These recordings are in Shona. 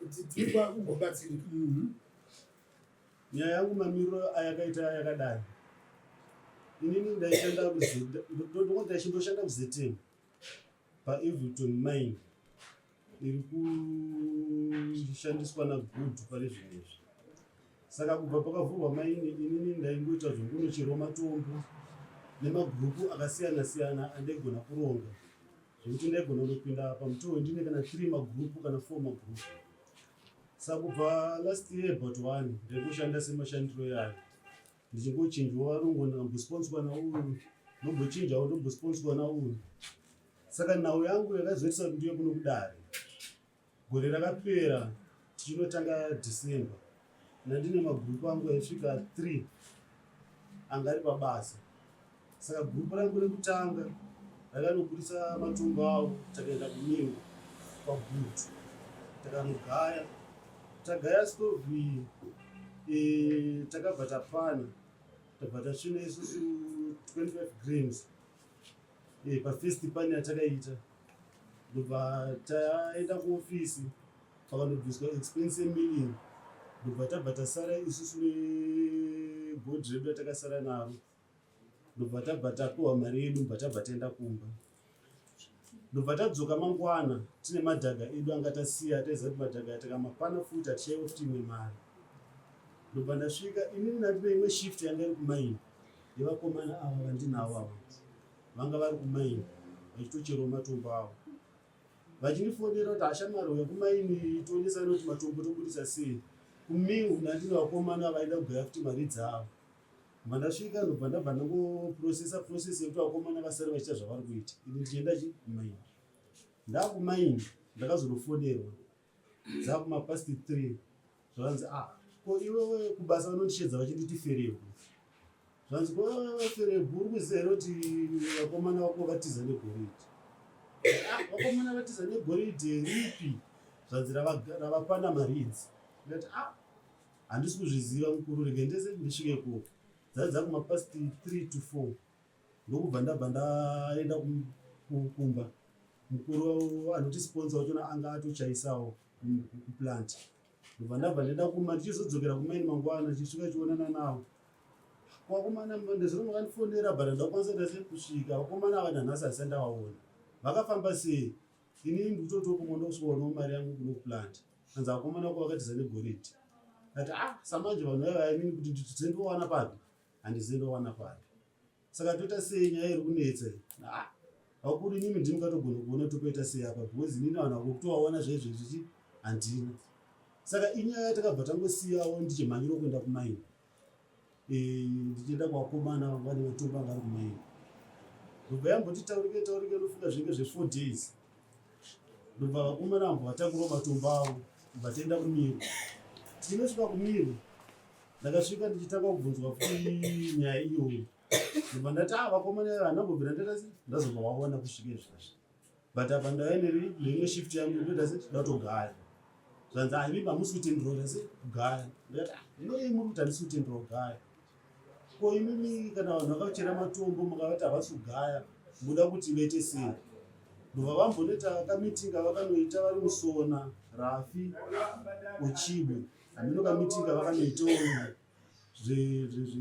dzidikwa kugobatsirika. Nyaya yangu mamiro ayakaita yakadai. Inini ndaishanda ndachimboshanda kuZETEM paEvilton mine iri kushandiswa naGood pari zvinezvi. Saka kubva pakavhurwa maini inini ndaingoita zvokunocherwa matombo nemagurupu akasiyana siyana andaigona kuronga zvokuti ndaigona kunopinda pamutoo ndine kana 3 magurupu kana 4 magurupu. Saka kubva last year about 1 ndaingoshanda semashandiro yayo ndichingochinjwa varungu ndambosponswa nauyu ndombochinjawo ndombosponswa nauyu. Saka nhau yangu yakazoitisa kuti ndiye kuno kudare. Gore rakapera tichinotanga December ndine magurupu angu aisvika 3 anga ari pabasa. Saka gurupu rangu rekutanga rakanobudisa matombo avo takaenda kuNingo paGood takanogaya tagaya stovhi takabva tapana tabva tasvina isusu 25 grams pafirst pani yatakaita ndobva taenda kuofisi pakanobviswa expense yemilling ndobva tabva tasara isusu nebhodhi redu ratakasara naro ndobva tabva tapiwa mari yedu ndobva tabva taenda kumba. Ndobva tadzoka mangwana tine madhaga edu anga tasiya taiziva kuti madhaga takamapana futi hatichaiwa futi imwe mari. Ndobva ndasvika inini ndandine imwe shift yanga iri kumaini yevakomana ava vandinavo ava vanga vari kumaini vachitocherawo matombo avo vachindifonera kuti hashamari uya kumaini tionesana kuti matombo tobudisa sei. Kumingu ndandine vakomana vaida kugaya futi mari dzavo. Ndasvika ndobva ndabva ndangoprocessa yekuti vakomana vasare vachiita zvavari kuita ini ndichienda kumaini. Ndakumaini ndakazonofonerwa dzakuma past 3 zvanzi ko iwewe kubasa vanondishedza vachinditi Ferebhu. Zvanzi ko Ferebhu uri kuziva here kuti vakomana vako vatiza negoridhe. Vakomana vatiza negoridhe ripi? Zvanzi ravapanda mari idzi. Ndikati handisi kuzviziva mukuru, rege ndese ndisvike ikoko. Dzakuma past 3 to 4 ndokubva ndabva ndaenda kumba. Mukuru anotisponsa wachona anga atochaisawo kuplant. Ndobva ndabva ndaenda kumba ndichizodzokera kumaini mangwana tichisvika chionana navo. Vakomana ndezvino makandifonera bhara ndakwanisa ndase kusvika vakomana ava nanhasi hasi ndavaona. Vakafamba sei? Inini ndikutotokumwa ndokusvikawo mari yangu kuno kuplant. Anzi vakomana vako vakatiza negoridhe. Ati samanje vanhu vaivainini kuti nditendowana papi? Handizendowana papi. Saka toita sei nyaya iri kunetsa? Vakuru inini ndingatogona kuona tokuita sei apa because inini vanhu vakutovaona zvaizvezvi handina. Saka inyaya yatakabva tangosiyawo ndichimhanyira kuenda kumaini. Ndichienda kuvakomana vane matombo anga ari kumaini. Ndobva yamboti taurike ndofunga zvinge zve4 days. Ndobva vakomana vambo vatakurawo matombo avo ndobva taenda kuMiro. Tinosvika kuMiro ndakasvika ndichitanga kubvunzwa futi nyaya iyoyo. Ndobva ndati vakomana vandambobvira ndazobva vaona kusvike zvazvo. But apa ndaiva neimwe shift yangu ndoda ndatogaya. Zvanzi imi hamusi kutendera sei kugaya. Ndikati hino imi muri kuti handisi kutendera kugaya. Ko imimi kana vanhu vakachera matombo mukavati havasi kugaya muda kuti vaite sei? Ndobva vambonoita kamitinga vakanoita vari Musona, Rafi, Uchibwe. Hamino kamitinga vakanoitawo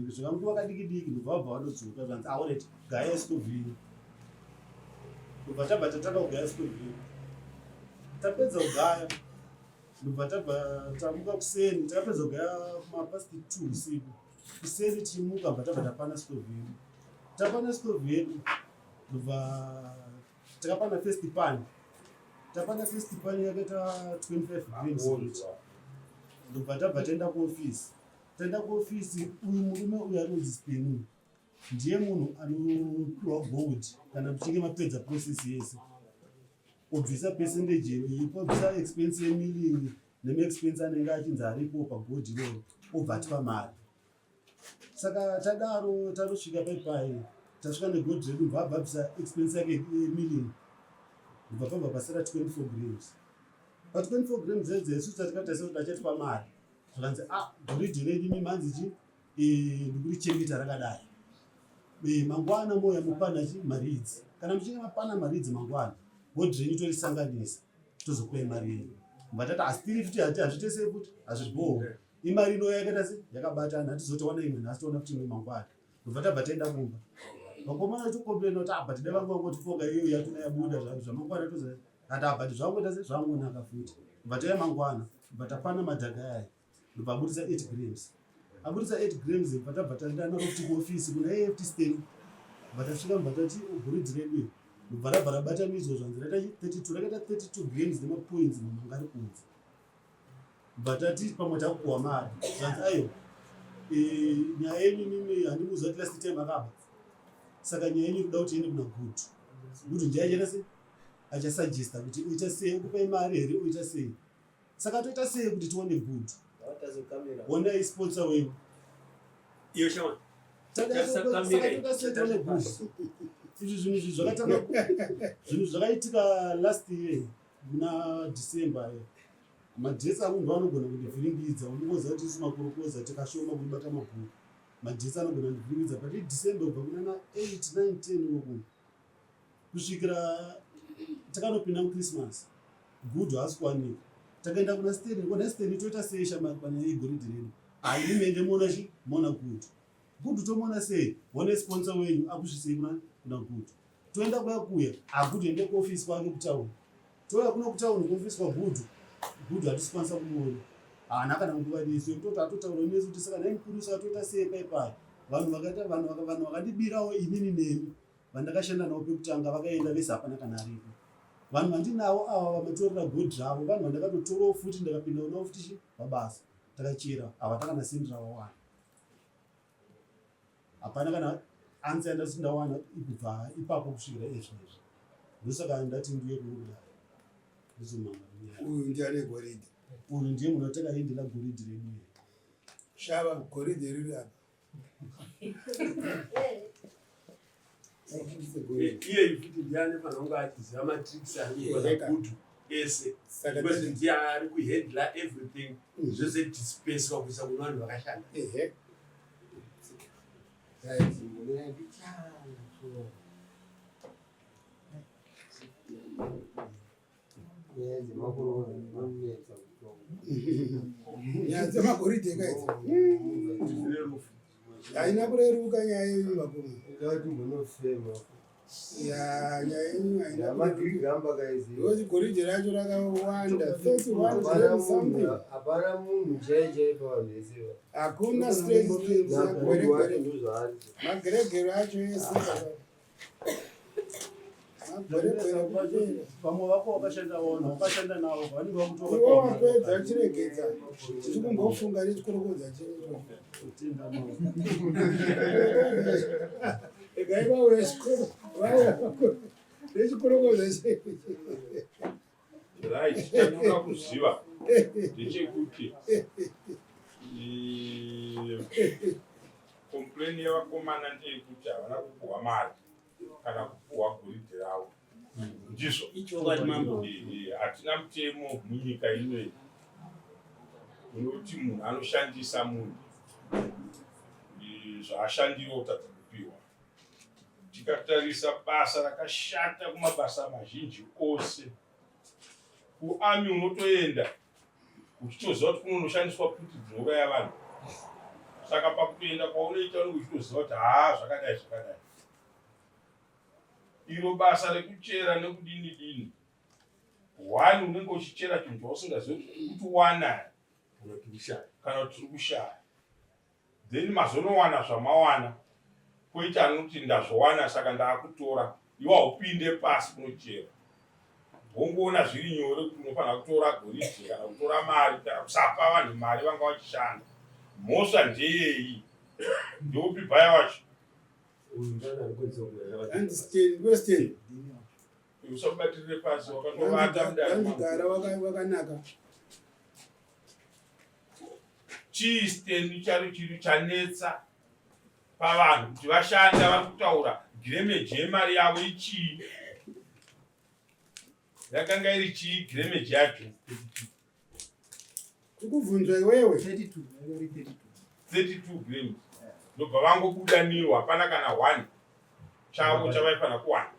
zvakanguva kadiki ndobva vabva vanodzoka zvanzi alright gaya stovhini. Ndobva tabva tatanga kugaya stovhini. Tapedza kugaya ndobva tabva tamuka kuseni takapedza kugaya kuma past 2 usiku. Kuseni tichimuka bva tabva tapana stovhini. Tapana stovhi yedu ndobva takapana first pan. Tapana first pan yakaita 25 grams. Ndobva tabva taenda kuofisi. Taenda kuofisi uyu murume uyu anonzi Spenu ndiye munhu anopiwa gold kana muchinge mapedza process yese. Obvisa percentage iripo, obvisa expense yemilling nemaexpense anenge achinzi aripo pagold iroyo obva atipa mari. Saka tadaro tanosvika paipai tasvika negold redu ndobva abvisa expense yake yemilling ndobva pabva pasara 24 grams. Pa 24 grams idzi isusu tatikatarisira kuti achatipa mari. Zvakanzi goridhe redu imi manzi chi ndikurichengeta rakadai. Mangwana moya mupana mari idzi. Kana muchinge mapana mari idzi mangwana gold renyu torisanganisa tozokupai mari yenyu. Mbatata asitiri futi hazvitese futi hazviboho. Imari inoya yakaita se yakabatana hatizotowana imwe nhasi toona kuti imwe mangwana. Kubva tabva taenda kumba. Vakomana tokomplena kuti abva tida vangu vangotifonga iyo yatona yabuda zvamangwana toza ati abva zvangoita se zvangonaka futi. Kubva taya mangwana kubva tapana madhaga aya. Kubva abudisa 8 grams. Abudisa 8 grams kubva tabva taenda naro futi kuofisi kuna AFT Stain. Kubva tasvika kubva tati goridhe redu kubva rabva rabatanidzwa zvanzi rakaita 32 grams nemapoints mamangari kunze. Kubva tati pamwe takupuwa mari zvanzi aiwa nyaya yenyu mimi handimuziva kuti last time akabva. Saka nyaya yenyu kuda kuti ende kuna Gutu. Gutu ndiye achita sei achasuggesta kuti uita sei ukupai mari here uita sei. Saka toita sei kuti tione Gutu. Wona sponsor wenyu iyo shama izvi zvinhu zvakaitika last year muna December. Madhesi amunhu anogona kundivhiringidza unongoziva kuti isu makorokoza tikashoma kubata mabhuku. Madhesi anogona kundivhiringidza but December kubva kuna 8, 9, 10 uku kusvikira takanopinda muChristmas Gudhu haasi kuwanika. Takaenda kuna Steni toita sei shama panyaya yegoridhe redu. Haini mende mona chi mona Gudhu. Gudhu tomona sei wone sponsor wenyu akusvisei kuna Gudhu. Toenda kuya hakutoende kuofisi kwake kutauni. Toya kuno kutauni kuofisi kwa Gudhu hatisikwanisa kumuona. Haana kana nguva nesu yekuti atotaura nesu kuti saka nai mukuru saka toita sei paipai. Vanhu vakandibirawo inini nemi vandakashanda navo pekutanga vakaenda vese hapana kana aripo. Vanhu vandinawo ava vamatorera godhi ravo vanhu vandakatotorawo futi ndakapinda navo futi pabasa takachera havatakanasenderava wana. Hapana kana ansa yandati ndawana kubva ipapo kusvikira ezvinezvi. Ndosaka ndati ndiye kunokuda ndizomanga. Uyu ndiane goridhe. Uyu ndiye munhu watakaendera goridhe redu. Shava goridhe riri apa. iye futi ndiane panonga achiziva matricks anokona Gudhu ese. Because ndiye ari kuhandla everything. Zvose dispense kuisa kuna vanhu vakashanda. Nyaya magoridhe kaidzi haina kureruka nyaya yenyu makuru. Nyaya yenyu haina goridhe racho rakawanda 31 something. Hakuna stress mageregero acho ese vamwe vako wakashanda navo vanenge iwo wapedza chiregedza tiri kumbofunga nechikorokodza chedu egaivawe nechikorokodza chedu. Right, chandinoda kuziva ndechekuti kompleni yavakomana ndeyekuti havana kupuhwa mari kana kupuhwa goridhe ravo. Ndizvo hatina mutemo munyika inoyi unoti munhu anoshandisa munhu zvaashandiro kutadza kupiwa. Tikatarisa basa rakashata kumabasa mazhinji ose. Kuami unotoenda uchitoziva kuti kunonoshandiswa kuti dzinouraya vanhu. Saka pakutoenda kwaunoita unenge uchitoziva kuti zvakadai. Iro basa rekuchera nekudini wani unenge uchichera chinhu chausingazivi kuti wana kana kuti uri kushaya. Then mazonowana zvamawana poita anoti ndazvowana saka ndaakutora iwe haupinde pasi kunochera. Wongoona zviri nyore kuti unofanira kutora goridhe kana kutora mari kana kusapa vanhu mari vanga vachishanda. Mhosva ndeyeyi ndeupi bhaya wacho usabatirire pasi wakandovata mudara wakanaka. chii Steni chiri chanetsa pavanhu kuti vashanda vari kutaura giremeji yemari yavo ichii. Yakanga iri chii giremeji yacho? Kukubvunzwa iwewe 32 grams. Ndobva vangobuda niwo hapana kana 1 chavo chavaifanira kuwana.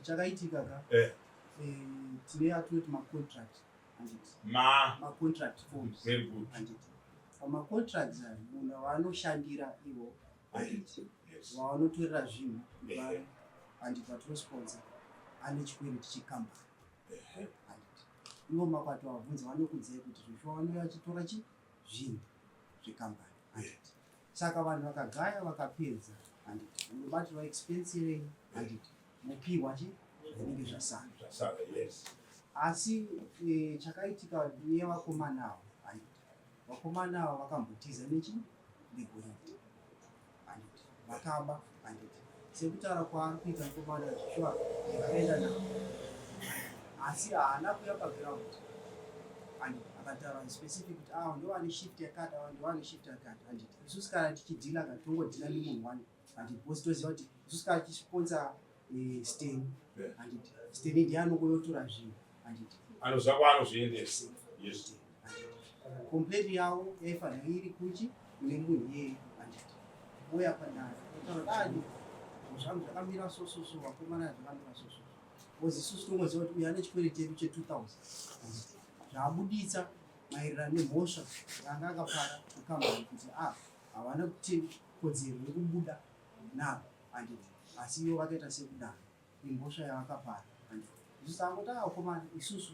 Chakaitika ka tine atinoti macontract macontract forms very good handiti pamacontracts aya munhu vanoshandira ivo handiti vanotorera zvinhu handiti vatinosponsor ane chikwereti chekambani handiti ivo mapato vabvunza vanokudzai kuti zvishwa vanouya vachitora zvinhu zvekambani handiti saka vanhu vakagaya vakapedza handiti unobatirwa expense rei handiti mupihwa zvinenge zvasara asi chakaitika nevakomana avo handiti vakomana avo vakambotiza negonyeti handiti vakaba handiti sekutaura kwaari kuita mukomana zvishwa vakaenda navo asi haana kuya paground handiti akataura specific kuti avo ndo vane shift yakati avo ndo vane shift yakati handiti isusu kana tichidhila katongodhila nemunhu wani handiti bosi toziva kuti isusu kana tichisponsor Steny handiti Steny ndiye anokoyotora zvinhu handiti anoziva kwaanozviendesa complaint yavo yaifanira iri kuchi kune munhu yeye handiti uya panhara otaura dani zvangu zvakamira sososo vakomana zvakamira sososo kozi isusu tongoziva kuti uyu ane chikwereti chedu che2000 zvaabuditsa maererano nemhosva yanga akapara akambani kuti havana kuti kodzero yekubuda navo handiti asi ivo vakaita sekudaro imhosva yavakapara handiti isusu angoti vakomana isusu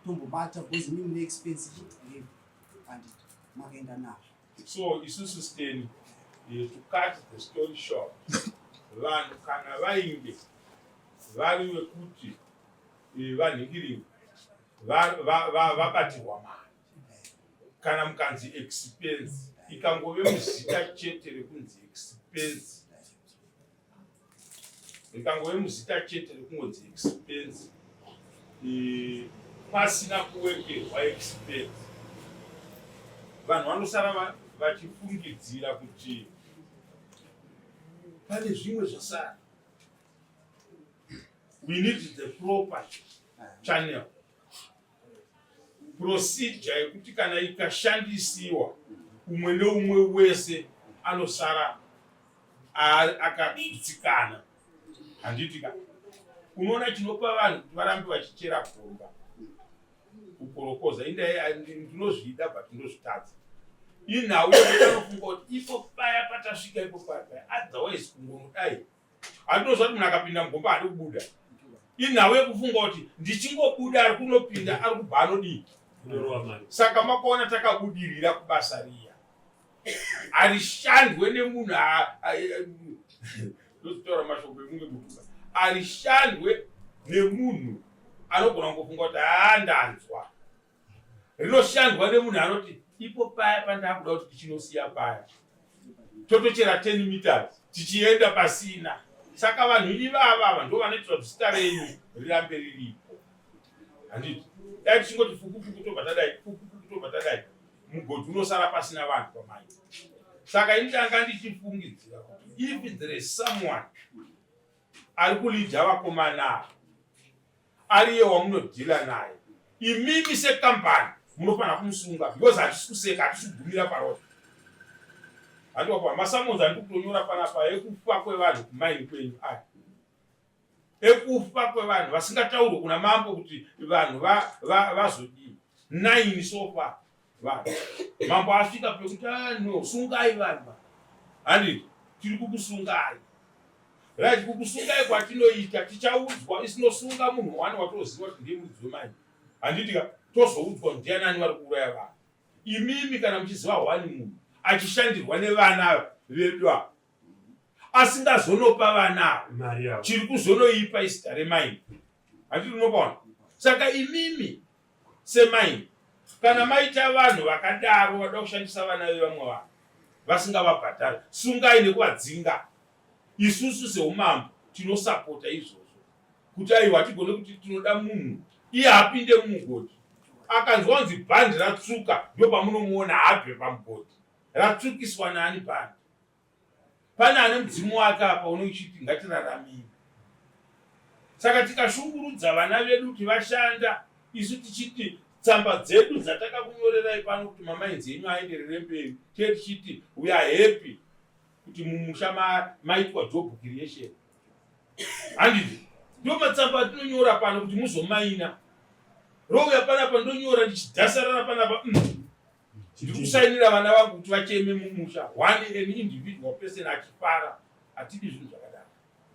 tombobata bhozi mimi neexpense level handiti makaenda nazvo so isusu Steny to cut the story short vanhu kana vainge vari vekuti vanhingirira vabatirwa mari kana mukanzi expense ikangove muzita chete rekunzi expense ikangove muzita chete rekunzi expense pasina kuwekerwa expense vanhu vanosara vachifungidzira kuti pane zvimwe zvasara. We need the proper channel procedure yekuti kana ikashandisiwa umwe neumwe wese anosara akagutsikana. Handiti ka unoona chinopa vanhu kuti varambe vachichera gomba kukorokoza ndinozvida but ndinozvitadza inhau yekufunga kuti ipo paya patasvika ipo paya otherwise kungonodai handinoziva kuti munhu akapinda mugomba hadi kubuda inhau yekufunga kuti ndichingobuda ari kunopinda ari kubva anodii. Saka makaona takabudirira kubasa riya harishandwe nemunhu ndotaura mashoko emunge mutuba harishandwe nemunhu anogona kungofunga kuti ndanzwa rinoshandwa nemunhu anoti ipo paya pandakuda kuti tichinosiya paya totochera 10 meters tichienda pasina. Saka vanhu ivava ndo vanoitwa kuti zita renyu rirambe riripo. Handiti dai tichingoti fukufuku tobva tadai mugodhi unosara pasina vanhu pamai. Saka indanga ndichifungidzira kuti if there is someone ari kulidha vakomana ariye wamunodhila naye imimi sekambani munofanira kumusunga because hatisi kuseka hatisi kugumira parodi. Handikwa masamonzi andikutonyora panapa ekufa kwevanhu kumaini kwenyu aya ekufa kwevanhu vasingataurwe kuna mambo kuti vanhu vazodii 9 sofa vanhu mambo asvika pekuti no sungai vanhu handiti tiri kukusungai right kukusungai kwatinoita tichaudzwa isinosunga munhu wani watoziva kuti ndiye mudzi wemaini handiti tozoudzwa ndianani vari kuuraya vanhu. Imimi kana muchiziva wani munhu achishandirwa nevana vedu asingazonopa vana chiri kuzonoipa izita remaini handiti unopaona. Saka imimi semaini kana maita vanhu vakadaro vada kushandisa vana vevamwe vanhu vasingavabhadhari sungai nekuvadzinga. Isusu seumambo tinosapota izvozvo kuti aiwa tigone kuti tinoda munhu iye apinde mumugodhi akanzwa kunzi bhandi ratsuka ndo pamunomuona habve pamugodhi ratsukiswa nani bhandi pane ane mudzimu wake apa unochiti ngatiraramire. Saka tikashungurudza vana vedu kuti vashanda isu tichiti tsamba dzedu dzatakakunyorerai pano kuti mamainzi enyu aenderere mberi tiye tichiti we are happy kuti mumusha maitwa job creation handiti ndomatsamba atinonyora pano kuti muzomaina. Rouya panapa ndonyora ndichidhasarara panapa ndiri kusainira vana vangu kuti vacheme mumusha, one an individual person achifara. Hatidi zvinhu zvakadaro.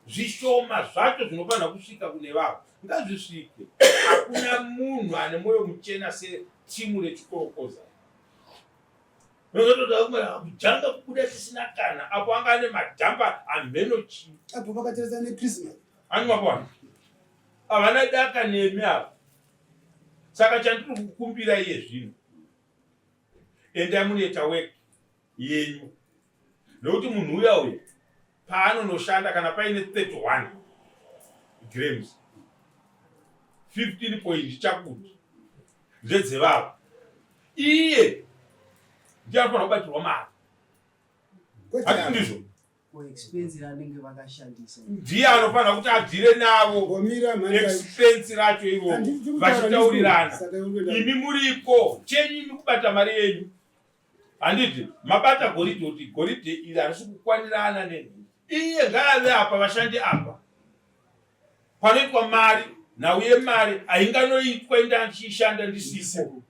Zvishoma zvacho zvinofanira kusvika kune vavo ngazvisvike. Hakuna munhu ane mwoyo muchena setimu rechikorokoza. Kujanga kubuda tisina kana apo anga ane madhamba amheno chii apo vakatarisa nechristmas anwapona havana daka nemi apo. Saka chandiri kukumbira iye zvino, endai munoita weki yenyu, nokuti munhu uya paanonoshanda kana paine 31 grams 15 point chakuti ndedzevavo, iye ndiye anofanira kubatirwa mari. Hati ndizvo expense ranenge vakashandisa ndiye anofanira kuti adhire navo expense racho ivo vachitaurirana. Imi muripo chenyu imi kubata mari yenyu. Handiti mabata goridhe kuti goridhe iri harisi kukwanirana nenhu. Iye ngaave apa vashandi apa panoitwa mari nauye mari hainganoitwa indachishanda ndisipo.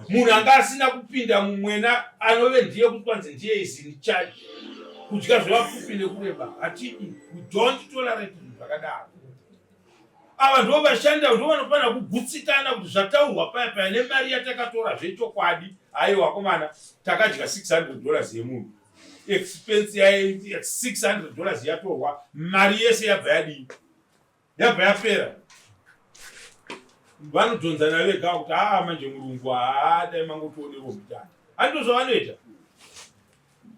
Munhu anga asina kupinda mumwena anove ndiye kuti kwanzi ndiye izini charge kudya zvevapfupi nekureba. Hatidi, we don't tolerate zvinhu zvakadaro. Ava ndo vashanda ndo vanofanira kugutsikana kuti zvataurwa paya nemari yatakatora zvechokwadi. Aiwa komana takadya $600 yemunhu, expense yaye $600 yatorwa, mari yese yabva yadii, yabva yapera. Vanodhonzana vega kuti manje Mulungu dai mangotionerwa mutana. Handizvo zvavanoita.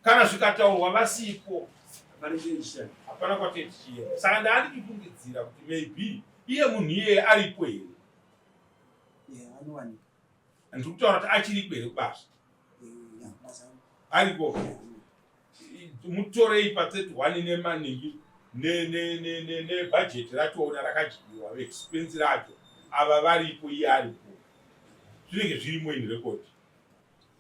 Kana zvikataurwa vasipo hapana kwatetichienda. Saka ndandiri kufungidzira kuti maybe iye munhu iyeye aripo here. anowanika. Ndiri kutaura kuti achiripo here kubasa. Aripo. Mutorei pa31 nemaningi nebudget rachoona rakadyiwa, expense racho. Ava varipo iye aripo. Zvinenge zvirimo in record.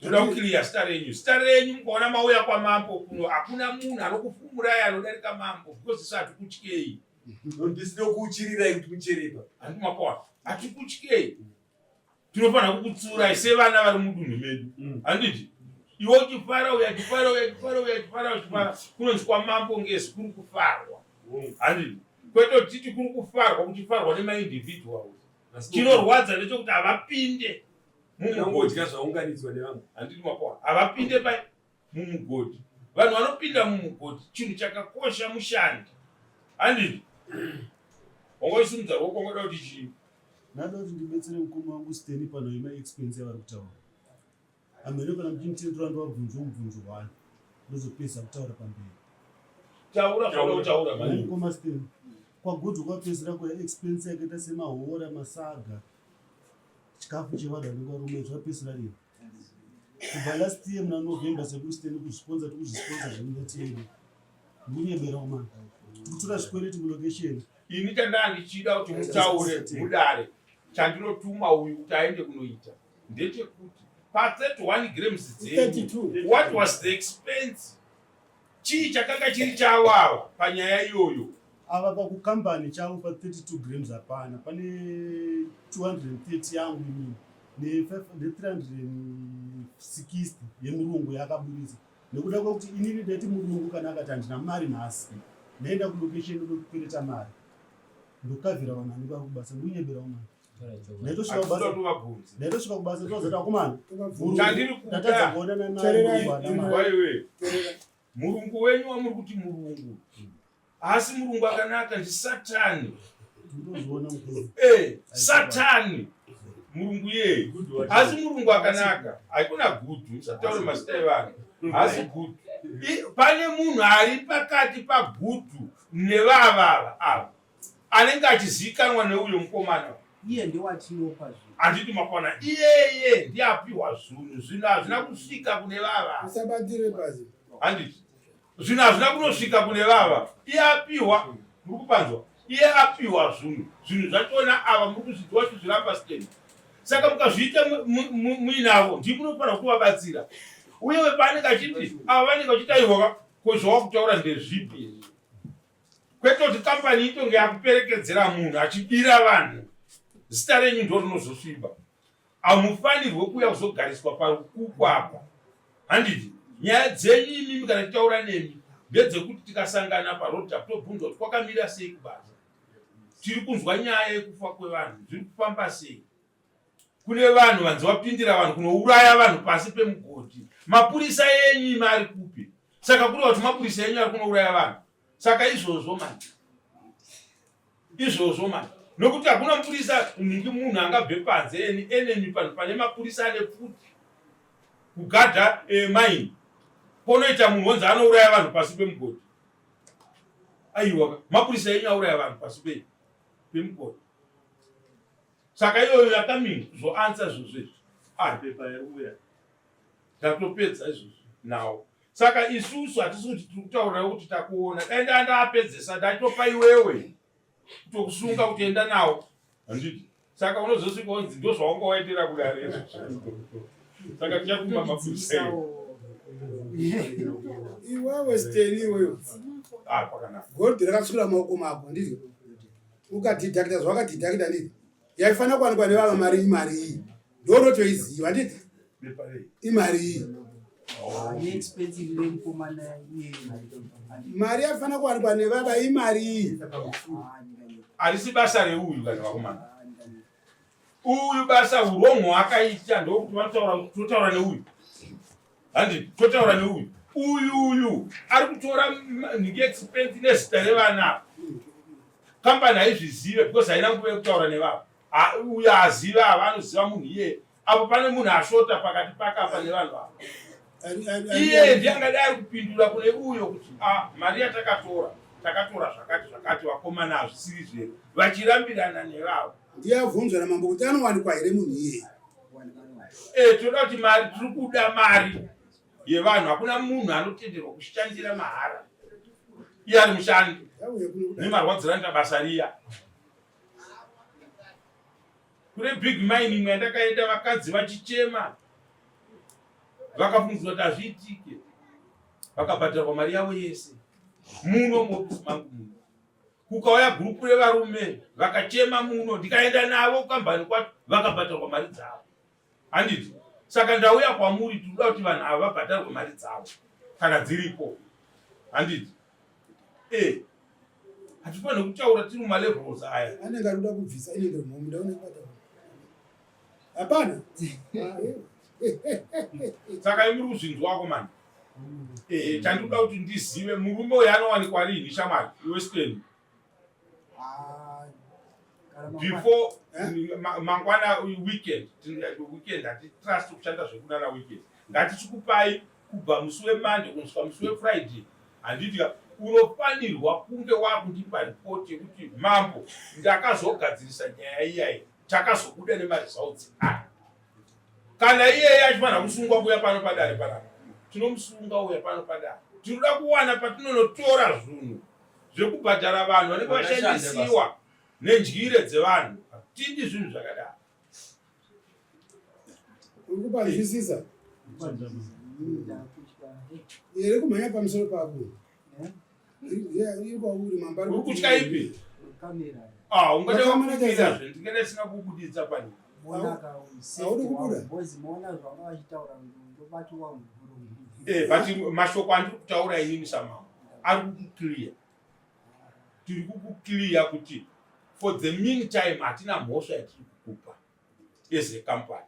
Toda kuclear star renyu. Star renyu mukaona mauya kwamambo kuno hakuna munhu anokufumurai anodarika mambo because isati kutyei. Ndisino kuchirira kuti mucherepa. Handimapona. Hatikutyei. Tinofanira kukutsurai sevana vari mudunhu medu. Handiti iwe uchifara kunonzi kwamambo ngezi kuri kufarwa. Handiti kwete titi kuri kufarwa kuchifarwa nemaindividuals. Chinorwadza nechekuti havapinde mumugodya zvaunganidzwa nevamwe. Handiti mapona havapinde mumugodhi. Vanhu vanopinda mumugodhi chinhu chakakosha mushandi. Handiti wangoisimudza ruoko ngoda kuti chii. Nada kuti ndibetsere mukoma wangu Steny pano yemaexpense yavari kutaura. Amene kana muchinitendera ndovabvunza mubvunzo wani ndozopesa kutaura pamberi. Taura mani. Mukoma Steny, kwagudhu kwapedzera kwaexpense yakaita semahora, masaga, chikafu chevanhu vanenge varume zvapesera rini. Kubva last year muna November sekuti Steny kuzvisponsor tikuzvisponsor zvemunotieni. Munyebera umana. Kutura zvikwereti mulocation. Ini chandandichida kuti mutaure mudare chandinotuma uyu kuti aende kunoita ndechekuti pa31 grams dzenyu what was the expense? Chii chakanga chiri chawava panyaya iyoyo? Ava pakukambani chavo pa 32 grams hapana, pane 230 yangu inini ne360 yemurungu yakaburitsa. Nekuda kwekuti inini ndeti murungu kana akati handina mari nhasi ndaenda kulocation ndokukwereta mari ndokavhira vanhu vanenge vari kubasa ndunyebera umana. Ndaitosvika kubasa ndozati akomana ndatadza kuonana naye. Murungu wenyu wamuri kuti murungu, asi murungu akanaka ndi Satani. Ndozviona mukuru. Satani murungu yeye, asi murungu akanaka hakuna gudu. Musataure mazita evanhu, asi gudu. Pane munhu ari pakati pagudu nevavava ava anenge achizivikanwa neuyo mukomana. Iye ndewatinopa zvinhu. Handiti mapona iyeye ndiapiwa zvinhu. Zvinhu hazvina kusvika kune vava. Usabatire basi. Handiti zvinhu hazvina kunosvika kune vava. Iye apiwa, muri kupanzwa, iye apiwa zvinhu. Zvinhu zvachona ava muri kuzvidziwa kuti zviramba Steny. Saka mukazviita muinavo ndimunofanira kuvabatsira. Uye paanenge achiti ava vanenge vachitaiwa kozvava kutaura ndezvipi. kwete kuti kambani itonge yakuperekedzera munhu achibira vanhu zita renyu ndo rinozosviba. Hamufanirwe kuuya kuzogariswa parukuku apa. Handiti nyaya dzenyu imimi kana tichaura nemi ndedzekuti tikasangana parodi tobvunzwa kuti kwakamira sei kubasa, tiri kunzwa nyaya yekufa kwevanhu zviri kufamba sei, kune vanhu vanzi vapindira vanhu kunouraya vanhu pasi pemugodhi. Mapurisa enyu imi ari kupi? Saka kureva kuti mapurisa enyu ari kunouraya vanhu. Saka izvozvo mani, izvozvo mani, nokuti hakuna mapurisa ningi munhu angabve panze enemi panhu pane mapurisa ane pfuti kugadha maini. Ponoita munhu wonzi anouraya vanhu pasi pemugodhi. Aiwa, mapurisa enyu auraya vanhu pasi pemugodhi. Saka iyoyo yakaminga kuzoansa zvozvezvi. Pepa yaruya tatopedza izvozvo nawo. Saka isusu hatisi kuti tiri kutaurira kuti takuona. Dai ndapedzesa ndatopa iwewe kutokusunga kuti enda nawo. Handiti. Saka unozosvika unzi ndo zvaungawaitira kudare izvo. Saka tichakuma mapurisa iwewe steni iwewe. Pakanaka. Gold rakasukira maoko mako ndizvo. Ukadhidhakita zvakadhidhakita ndizvo. Yaifana kuwanikwa nevava mari iyi. Ndonotoiziva nditi. Imari iyi. Mari yafana kuwanikwa nevava imari iyi. Harisi basa reuyu kana vakomana. Uyu basa urongo akaita ndokuti vanotaura totaura neuyu. Handiti totaura neuyu. Uyu ari kutora nge expense nezita revana. Kambani haizvizive because haina nguva yekutaura nevavo. Uyu aziva avanoziva munhu iye. Apo pane munhu ashota pakati pakapa nevanhu ava. Iye ndiye angadai ari kupindura kune uyo kuti mari yatakatora zvakati vakomana hazvisiri zvedu vachirambirana nevavo. Ndiyabvunzwa namambo kuti anowanikwa here munhu iye. Toda kuti mari tiri kuda mari yevanhu. Hakuna munhu anotenderwa kushandira mahara. Iye ari mushandi nemarwadziro anoita basa riya. Kune big mine imwe yandakaenda vakadzi vachichema vakabvunzwa kuti hazviitike, vakabhadharwa mari yavo yese muno muofisi mangu muno. Kukauya gurupu revarume vakachema muno, ndikaenda navo kambani kwacho vakabhadharwa mari dzavo. Handiti. Saka ndauya kwamuri tinoda kuti vanhu ava vabhadharwe mari dzavo kana dziripo. Handiti. Hatifaniri kutaura tiri mumalevels aya. Anenge anoda kubvisa inenge mumunda unekubata. Hapana. Saka imuri kuzvinzwako mani. Chandinoda kuti ndizive murume uyu anowanikwa rini shamwari iwestern. Before mangwana weekend hatitrust kushanda zvekunana weekend. Ngatichikupai kubva musi weMonday kusvika musi weFriday. Handiti unofanirwa kunge wakundipa ripoti yekuti mambo ndakazogadzirisa nyaya iyayi takazobuda nemaresults aya. Kana iye achifanira kusungwa kuya pano padare panapa, tinomusunga uya pano padare. Tinoda kuwana patinonotora zvinhu zvekubhadhara vanhu vanenge vashandisiwa nendyire dzevanhu. Tindi zvinhu zvakadaro. Urikupazvisisa iri kumhanya pamusoro pako. Iri mambari urikutya ipi? Ungada kukumbira ndingada sina kukuditsa pani. Audi kubuda. But mashoko andiri kutaura inini samama ari kukuclear. Tiri kukuclear kuti for the meantime hatina mhosva yatiri kukupa as a company.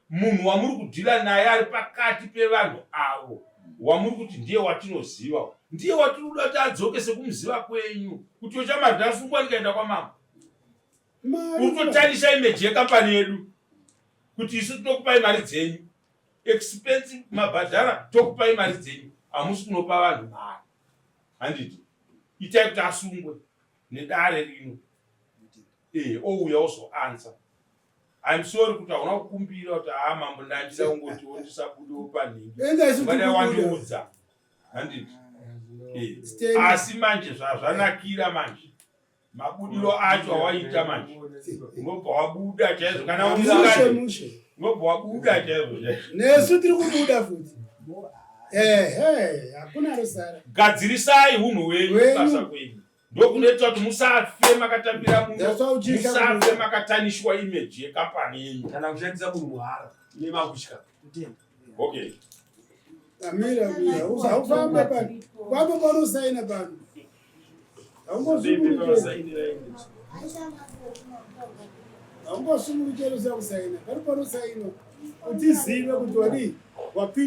Munhu wamuri kudhila naye ari pakati pevanhu avo wamuri kuti ndiye watinoziva, ndiye watiri kuda kuti adzoke sekumuziva kwenyu kuti ochamadhi asungwa ndikaenda kwamama. Utotarisha image yekampani yedu kuti isu tinokupai mari dzenyu expensive mabhadhara tokupai mari dzenyu hamusi kunopa vanhu mari. Handiti itai kuti asungwe nedare rino ouya ozoansa. I'm sorry kuti hauna kukumbira kuti mambo ndandida ungoti ndisabudewo panhingi ngadai wandiudza. Handiti asi manje zvazvanakira manje mabudiro acho awaita manje unobva wabuda chaizvo kana unobva wabuda chaizvo nesu tiri kubuda futi. Hakuna rusara. Gadzirisai unhu wenyu basa kwenyu. ndokunoita kuti musafe makatambira That's why muno, uchisha musafe makatanishwa image yekampani yenyu. kana kushandisa munhu muhara nemakutya. Kutenda. Okay. Amira, ufambe pano. Kwambo pano usaina pano. Haungosumuluchero za kusaina. Pano pano usaina. Utizive kuti wadi wapinda